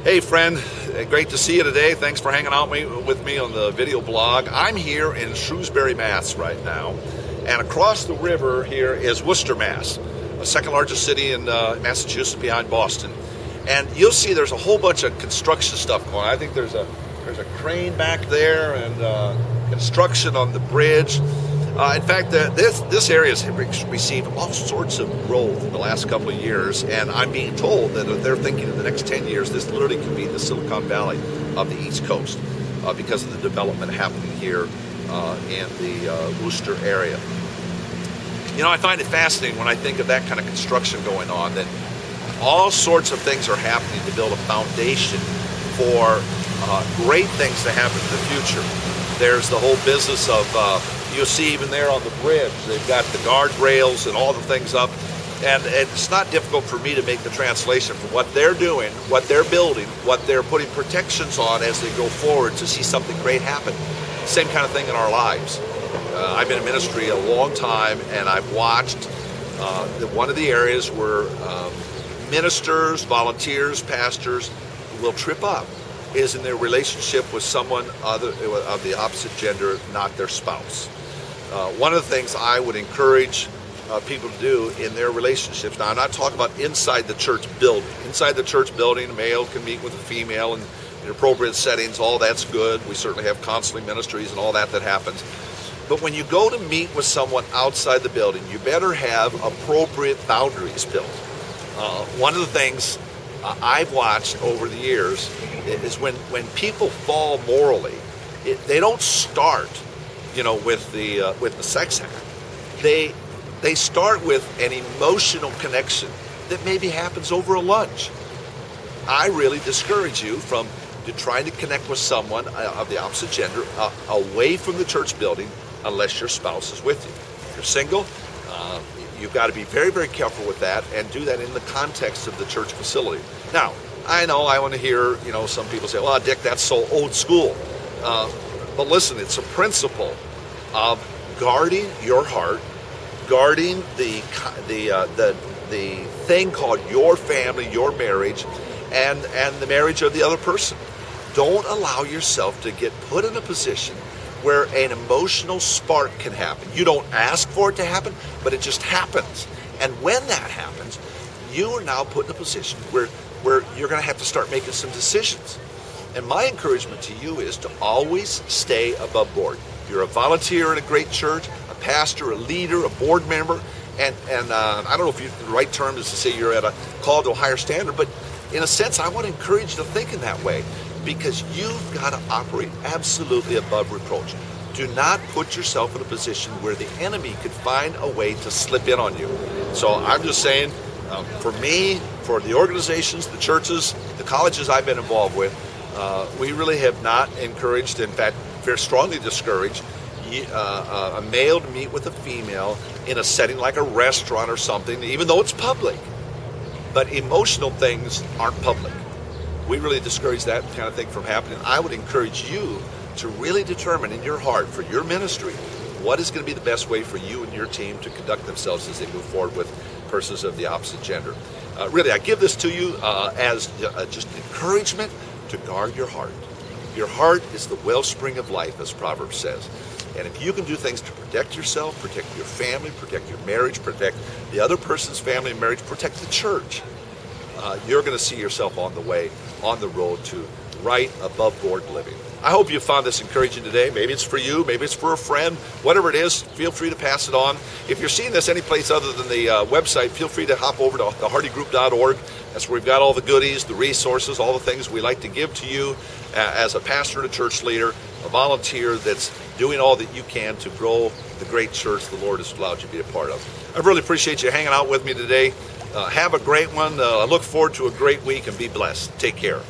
Hey friend, great to see you today. Thanks for hanging out with me on the video blog. I'm here in Shrewsbury, Mass right now, and across the river here is Worcester, Mass, the second largest city in Massachusetts behind Boston. And you'll see there's a whole bunch of construction stuff going on. I think there's a crane back there and construction on the bridge. In fact, this area has received all sorts of growth in the last couple of years, and I'm being told that they're thinking in the next 10 years this literally could be the Silicon Valley of the East Coast because of the development happening here in the Worcester area. You know, I find it fascinating when I think of that kind of construction going on, that all sorts of things are happening to build a foundation for great things to happen in the future. There's the whole business of you'll see even there on the bridge, they've got the guardrails and all the things up. And it's not difficult for me to make the translation from what they're doing, what they're building, what they're putting protections on as they go forward to see something great happen. Same kind of thing in our lives. I've been in ministry a long time, and I've watched one of the areas where ministers, volunteers, pastors will trip up is in their relationship with someone of the opposite gender, not their spouse. One of the things I would encourage people to do in their relationships, now I'm not talking about inside the church building. Inside the church building, a male can meet with a female in appropriate settings, all that's good. We certainly have counseling ministries and all that happens. But when you go to meet with someone outside the building, you better have appropriate boundaries built. One of the things I've watched over the years is when people fall morally, they don't start, with the sex act. They start with an emotional connection that maybe happens over a lunch. I really discourage you from trying to connect with someone of the opposite gender away from the church building unless your spouse is with you. If you're single, you've got to be very, very careful with that and do that in the context of the church facility. Now, I know I want to hear, some people say, well, Dick, that's so old school. But listen, it's a principle of guarding your heart, guarding the thing called your family, your marriage, and the marriage of the other person. Don't allow yourself to get put in a position where an emotional spark can happen. You don't ask for it to happen, but it just happens. And when that happens, you are now put in a position where you're going to have to start making some decisions. And my encouragement to you is to always stay above board. You're a volunteer in a great church, a pastor, a leader, a board member, and I don't know if the right term is to say you're at a call to a higher standard, but in a sense, I want to encourage you to think in that way, because you've got to operate absolutely above reproach. Do not put yourself in a position where the enemy could find a way to slip in on you. So I'm just saying, for me, for the organizations, the churches, the colleges I've been involved with, we really have not encouraged, in fact, very strongly discouraged a male to meet with a female in a setting like a restaurant or something, even though it's public. But emotional things aren't public. We really discourage that kind of thing from happening. I would encourage you to really determine in your heart for your ministry what is going to be the best way for you and your team to conduct themselves as they move forward with persons of the opposite gender. Really, I give this to you as just encouragement to guard your heart. Your heart is the wellspring of life, as Proverbs says. And if you can do things to protect yourself, protect your family, protect your marriage, protect the other person's family and marriage, protect the church, you're going to see yourself on the road to right above board living. I hope you found this encouraging today. Maybe it's for you, maybe it's for a friend, whatever it is, feel free to pass it on. If you're seeing this any place other than the website, feel free to hop over to thehardygroup.org. That's where we've got all the goodies, the resources, all the things we like to give to you as a pastor and a church leader, a volunteer that's doing all that you can to grow the great church the Lord has allowed you to be a part of. I really appreciate you hanging out with me today. Have a great one. I look forward to a great week, and be blessed. Take care.